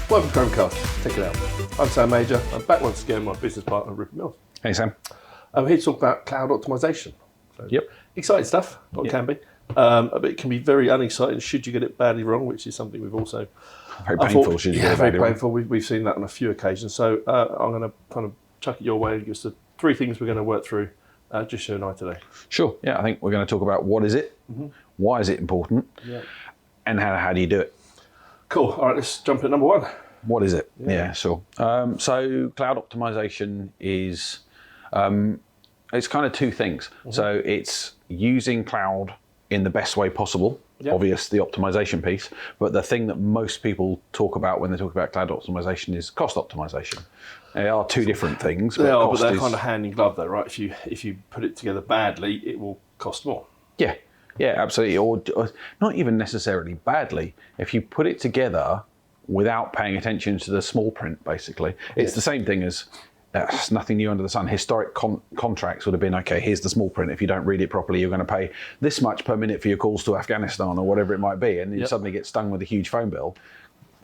Welcome to Krome Cast. Check it out. I'm Sam Major. I'm back once again with my business partner, Rupert Mills. Hey, Sam. I'm here to talk about cloud optimisation. So, Yep. Exciting stuff, what it can be. But it can be very unexciting should you get it badly wrong, which is something we've also... Very painful, should you get it badly very painful. We've seen that on a few occasions. So I'm going to kind of chuck it your way. Just the three things we're going to work through, just you and I today. Sure. Yeah, I think we're going to talk about what is it, why is it important, and how do you do it. Cool. All right, let's jump at number one. What is it? Yeah, sure. So cloud optimization is, it's kind of two things. So it's using cloud in the best way possible. Obvious, the optimization piece, but the thing that most people talk about when they talk about cloud optimization is cost optimization. They are two different things. They are, but they're kind of hand in glove though, right? If you put it together badly, it will cost more. Yeah, absolutely. Or not even necessarily badly. If you put it together without paying attention to the small print, basically, it's the same thing as it's nothing new under the sun. Historic contracts would have been, okay, here's the small print. If you don't read it properly, you're going to pay this much per minute for your calls to Afghanistan or whatever it might be, and you suddenly get stung with a huge phone bill.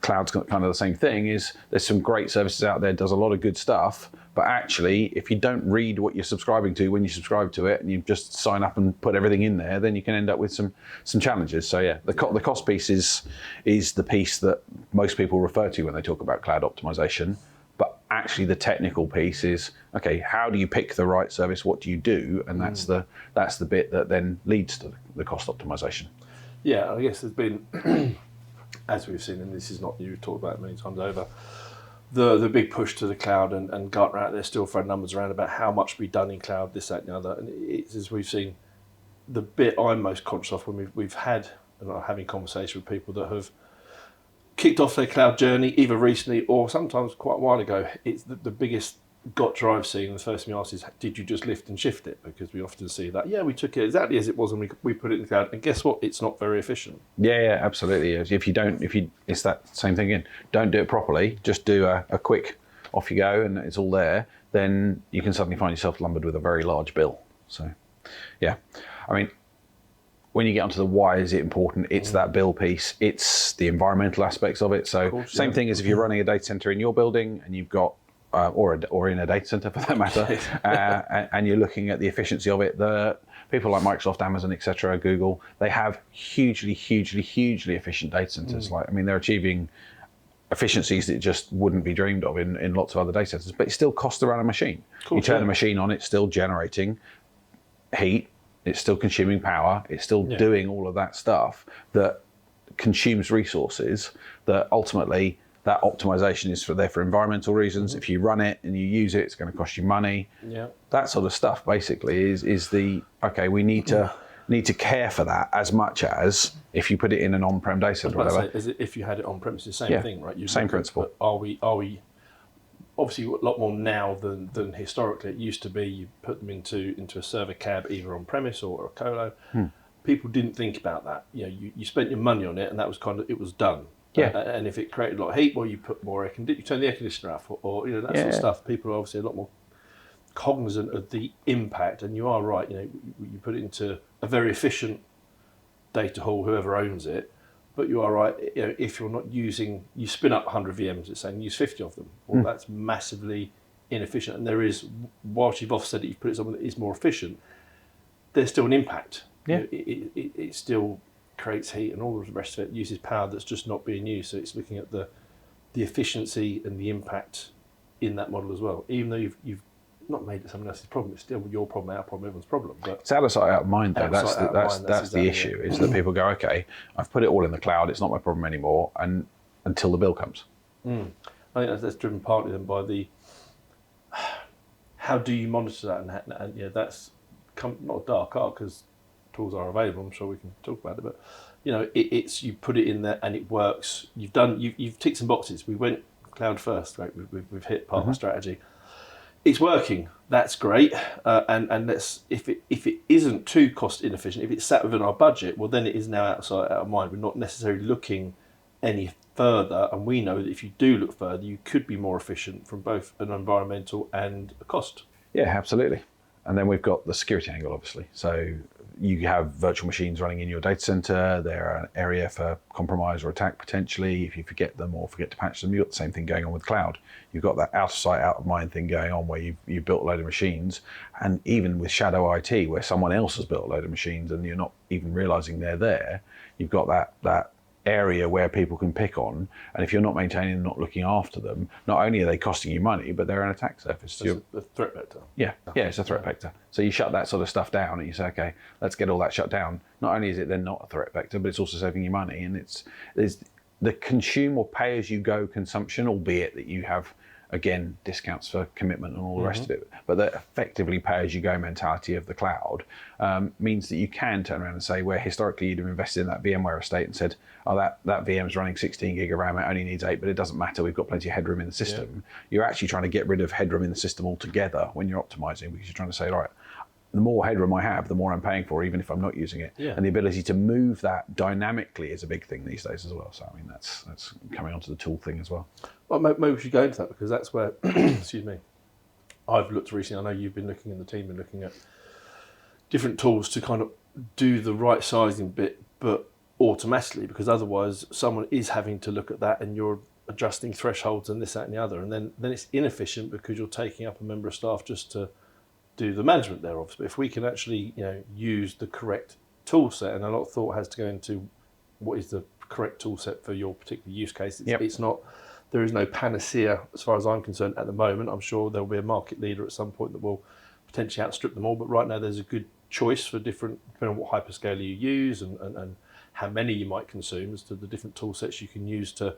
Cloud's kind of the same thing. Is there's some great services out there, does a lot of good stuff, but actually, if you don't read what you're subscribing to when you subscribe to it, and you just sign up and put everything in there, then you can end up with some challenges. So yeah, the cost piece is the piece that most people refer to when they talk about cloud optimization. But actually, the technical piece is, okay, how do you pick the right service? What do you do? And that's the bit that then leads to the cost optimization. Yeah, I guess there's been, as we've seen, and this is not new, we've talked about it many times over, the big push to the cloud, and Gartner out there still throwing numbers around about how much be done in cloud, this, that, and the other. And it's, as we've seen, the bit I'm most conscious of when we've had, and I'm having conversations with people that have kicked off their cloud journey either recently or sometimes quite a while ago, it's the biggest gotcha I've seen. The first thing I ask is, did you just lift and shift it? Because we often see that, we took it exactly as it was and we put it in the cloud, and guess what? It's not very efficient. Yeah, absolutely. It's that same thing again. Don't do it properly, just do a quick off you go and it's all there, then you can suddenly find yourself lumbered with a very large bill. So, yeah. I mean, when you get onto the why is it important, it's that bill piece, it's the environmental aspects of it. So same thing as if you're running a data center in your building and you've got, or in a data center for that matter, and you're looking at the efficiency of it. The people like Microsoft, Amazon, etc., Google, they have hugely efficient data centers. They're achieving efficiencies that just wouldn't be dreamed of in lots of other data centers, but it still costs to run a machine. You turn a machine on, it's still generating heat, it's still consuming power, it's still doing all of that stuff that consumes resources that ultimately that optimization is for environmental reasons. If you run it and you use it, it's going to cost you money. That sort of stuff basically is the, okay, we need to care for that as much as if you put it in an on-prem data center or whatever. If you had it on-premise, the same thing, right? Same principle. But are we obviously a lot more now than historically? It used to be you put them into a server cab either on premise or a colo. People didn't think about that. You spent your money on it and that was it was done. And if it created a lot of heat, well, you put more you turn the air conditioner off or that sort of stuff. People are obviously a lot more cognizant of the impact, and you are right. You put it into a very efficient data hall, whoever owns it. But you are right, if you're not using, you spin up 100 VMs, it's saying use 50 of them. Well, that's massively inefficient. And there is, whilst you've offset it, you've put it somewhere that is more efficient, there's still an impact. It still creates heat and all the rest of it uses power that's just not being used. So it's looking at the efficiency and the impact in that model as well. Even though you've not made it someone else's problem, it's still your problem, our problem, everyone's problem. But it's out of sight, out of mind though. That's the issue, is that people go, okay, I've put it all in the cloud, it's not my problem anymore, and until the bill comes. I think that's driven partly then by the, how do you monitor that? And that's not a dark art because tools are available, I'm sure we can talk about it, but it's you put it in there and it works. You've ticked some boxes. We went cloud first, right? We've hit part of the strategy. It's working. That's great. And let's if it isn't too cost inefficient, if it's sat within our budget, well then it is now out of mind. We're not necessarily looking any further, and we know that if you do look further, you could be more efficient from both an environmental and a cost. Yeah, absolutely. And then we've got the security angle, obviously. So you have virtual machines running in your data center. They're an area for compromise or attack potentially. If you forget them or forget to patch them, you've got the same thing going on with cloud. You've got that out of sight, out of mind thing going on where you've built a load of machines, and even with shadow IT, where someone else has built a load of machines and you're not even realizing they're there, you've got that area where people can pick on, and if you're not maintaining and not looking after them, not only are they costing you money, but they're an attack surface. So it's a threat vector. Yeah, it's a threat vector. So you shut that sort of stuff down and you say, okay, let's get all that shut down. Not only is it then not a threat vector, but it's also saving you money, and there's the consume or pay as you go consumption, albeit that you have, again, discounts for commitment and all the rest of it, but the effectively pay-as-you-go mentality of the cloud means that you can turn around and say, where historically you'd have invested in that VMware estate and said, oh, that VM's running 16 gig of RAM, it only needs 8, but it doesn't matter, we've got plenty of headroom in the system. Yeah. You're actually trying to get rid of headroom in the system altogether when you're optimizing, because you're trying to say, all right, the more headroom I have, the more I'm paying for, even if I'm not using it. Yeah. And the ability to move that dynamically is a big thing these days as well. So, I mean, that's coming onto the tool thing as well. Well, maybe we should go into that, because that's where, excuse me, I've looked recently. I know you've been looking in the team and looking at different tools to kind of do the right sizing bit, but automatically, because otherwise someone is having to look at that and you're adjusting thresholds and this, that, and the other. And then it's inefficient because you're taking up a member of staff just to do the management thereof. But if we can actually, use the correct tool set, and a lot of thought has to go into what is the correct tool set for your particular use case. It's not, there is no panacea as far as I'm concerned at the moment. I'm sure there'll be a market leader at some point that will potentially outstrip them all, but right now there's a good choice for different, depending on what hyperscaler you use and how many you might consume, as to the different tool sets you can use to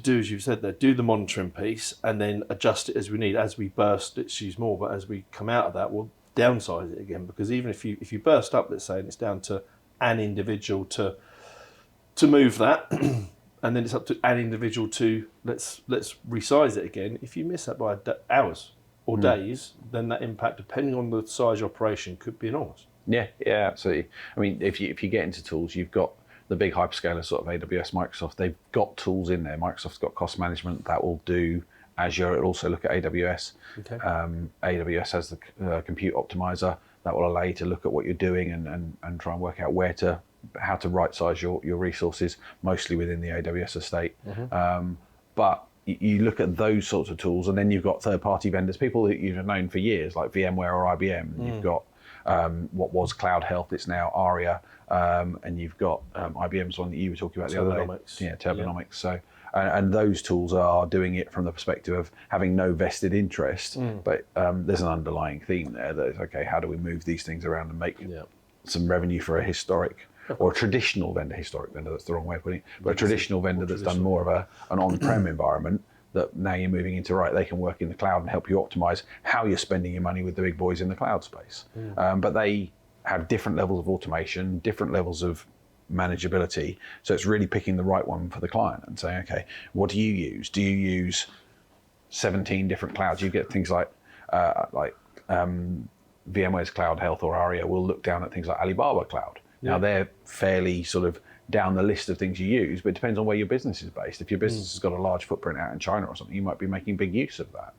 do, as you've said there, do the monitoring piece and then adjust it as we need. As we burst, let's use more, but as we come out of that, we'll downsize it again, because even if you burst up, let's say, and it's down to an individual to move that, and then it's up to an individual to let's resize it again. If you miss that by hours or days, then that impact, depending on the size of your operation, could be enormous. Yeah, absolutely. I mean, if you get into tools, you've got the big hyperscalers, sort of AWS, Microsoft, they've got tools in there. Microsoft's got cost management that will do Azure. It'll also look at AWS. Okay. AWS has the Compute Optimizer that will allow you to look at what you're doing and try and work out how to right size your resources, mostly within the AWS estate. But you look at those sorts of tools, and then you've got third-party vendors, people that you've known for years, like VMware or IBM. You've got what was CloudHealth, it's now Aria, and you've got IBM's one that you were talking about the other day. Yeah, Turbonomics. So, and those tools are doing it from the perspective of having no vested interest, but there's an underlying theme there that is, okay, how do we move these things around and make some revenue for a historic or a traditional vendor, that's the wrong way of putting it, but a traditional vendor that's done more of an on-prem environment, that now you're moving into, right, they can work in the cloud and help you optimize how you're spending your money with the big boys in the cloud space. But they have different levels of automation, different levels of manageability. So it's really picking the right one for the client and saying, okay, what do you use? Do you use 17 different clouds? You get things like VMware's CloudHealth or Aria will look down at things like Alibaba Cloud. Now they're fairly sort of down the list of things you use, but it depends on where your business is based. If your business has got a large footprint out in China or something, you might be making big use of that.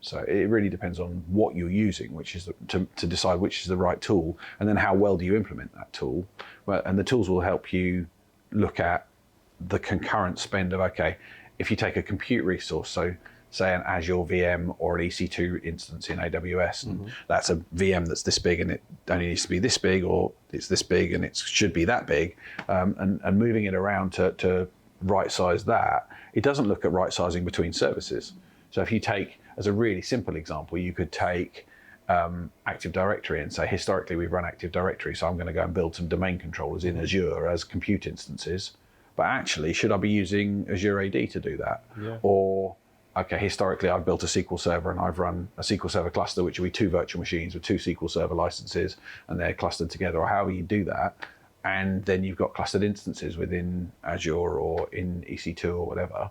So it really depends on what you're using, which is to decide which is the right tool, and then how well do you implement that tool. And the tools will help you look at the concurrent spend of, okay, if you take a compute resource, so say an Azure VM or an EC2 instance in AWS, and that's a VM that's this big and it only needs to be this big, or it's this big and it should be that big, and moving it around to right size that, it doesn't look at right sizing between services. So if you take, as a really simple example, you could take Active Directory and say, historically we've run Active Directory, so I'm going to go and build some domain controllers in Azure as compute instances, but actually should I be using Azure AD to do that? Or okay, historically I've built a SQL Server and I've run a SQL Server cluster, which will be 2 virtual machines with 2 SQL Server licenses, and they're clustered together, or however you do that. And then you've got clustered instances within Azure or in EC2 or whatever,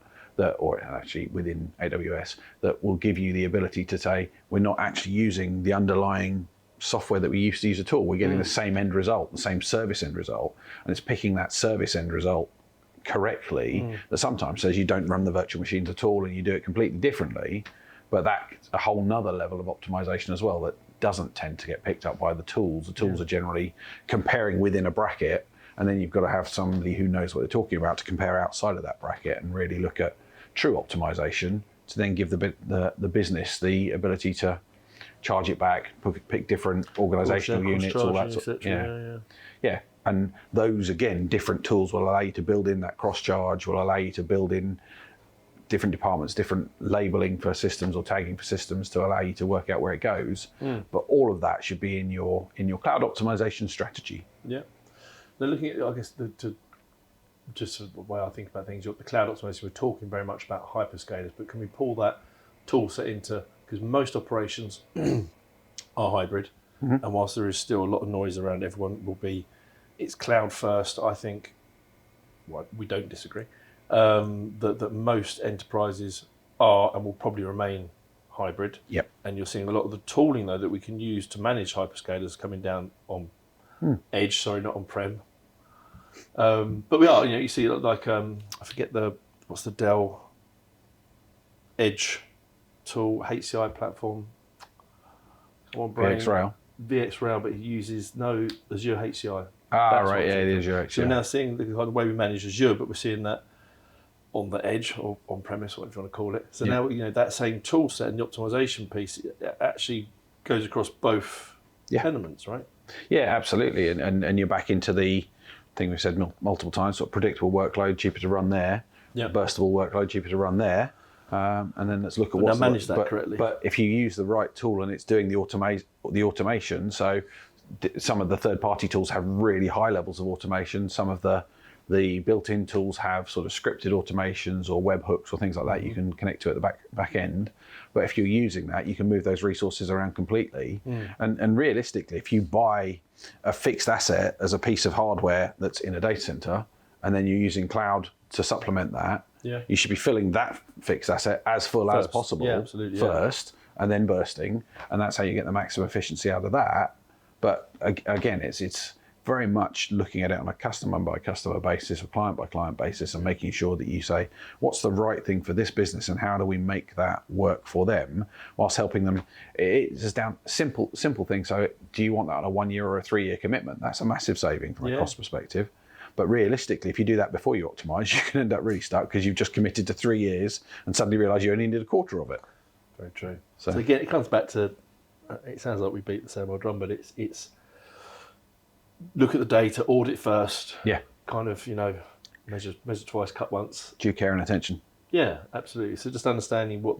or actually within AWS, that will give you the ability to say, we're not actually using the underlying software that we used to use at all. We're getting the same end result, the same service end result, and it's picking that service end result correctly, that sometimes says you don't run the virtual machines at all and you do it completely differently, But that's a whole nother level of optimization as well that doesn't tend to get picked up by the tools. The tools are generally comparing within a bracket, and then you've got to have somebody who knows what they're talking about to compare outside of that bracket and really look at true optimization to then give the business the ability to charge it back, pick different organizational units, all that sort of, yeah. And those, again, different tools will allow you to build in that cross charge, will allow you to build in different departments, different labeling for systems or tagging for systems to allow you to work out where it goes. But all of that should be in your cloud optimization strategy. Yeah. Now looking at, I guess, just the way I think about things, the cloud optimization, we're talking very much about hyperscalers, but can we pull that tool set into, because most operations are hybrid, and whilst there is still a lot of noise around, everyone will be, it's cloud first. I think, well, we don't disagree. That most enterprises are and will probably remain hybrid. Yep. And you're seeing a lot of the tooling though that we can use to manage hyperscalers coming down on edge, not on-prem. But we are, you see like I forget what's the Dell Edge tool, HCI platform. VxRail, but it uses Azure HCI. Right, yeah, it is Azure HCI. So we're now seeing the kind of way we manage Azure, but we're seeing that on the edge or on premise, whatever you want to call it. So now that same tool set and the optimization piece it actually goes across both elements, right? Yeah, absolutely. And you're back into the thing we've said multiple times, sort of predictable workload, cheaper to run there. Burstable workload, cheaper to run there. And then let's look at what's manage that correctly. But if you use the right tool and it's doing the automation, so some of the third-party tools have really high levels of automation. Some of the built-in tools have sort of scripted automations or webhooks or things like that you can connect to at the back end. But if you're using that, you can move those resources around completely. And realistically, if you buy a fixed asset as a piece of hardware that's in a data center, and then you're using cloud to supplement that, you should be filling that fixed asset as full as possible first, and then bursting. And that's how you get the maximum efficiency out of that. But again, it's very much looking at it on a customer by customer basis or client by client basis, and making sure that you say, what's the right thing for this business and how do we make that work for them, whilst helping them. It's just down simple things. So do you want that on a 1 year or a 3 year commitment? That's a massive saving from a cost perspective. But realistically, if you do that before you optimize, you can end up really stuck because you've just committed to 3 years and suddenly realize you only need a quarter of it. Very true. So again, it comes back to, it sounds like we beat the same old drum, but it's look at the data, audit first. Kind of, measure twice, cut once. Due care and attention. Yeah, absolutely. So just understanding what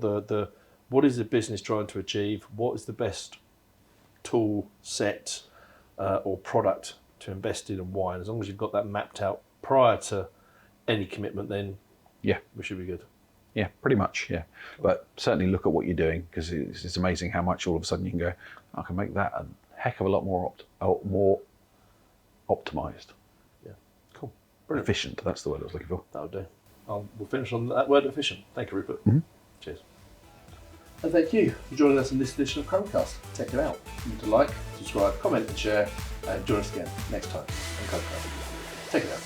what is the business trying to achieve, what is the best tool set or product to invest in and why. And as long as you've got that mapped out prior to any commitment, then we should be good. Yeah, pretty much, yeah. But certainly look at what you're doing, because it's amazing how much all of a sudden you can go, I can make that a heck of a lot more optimized. Yeah, cool. Brilliant. Efficient, that's the word I was looking for. That'll do. We'll finish on that word, efficient. Thank you, Rupert. Cheers. And thank you for joining us in this edition of Krome Cast. Check it out. Remember to like, subscribe, comment and share, and join us again next time on Krome Cast. Take it out.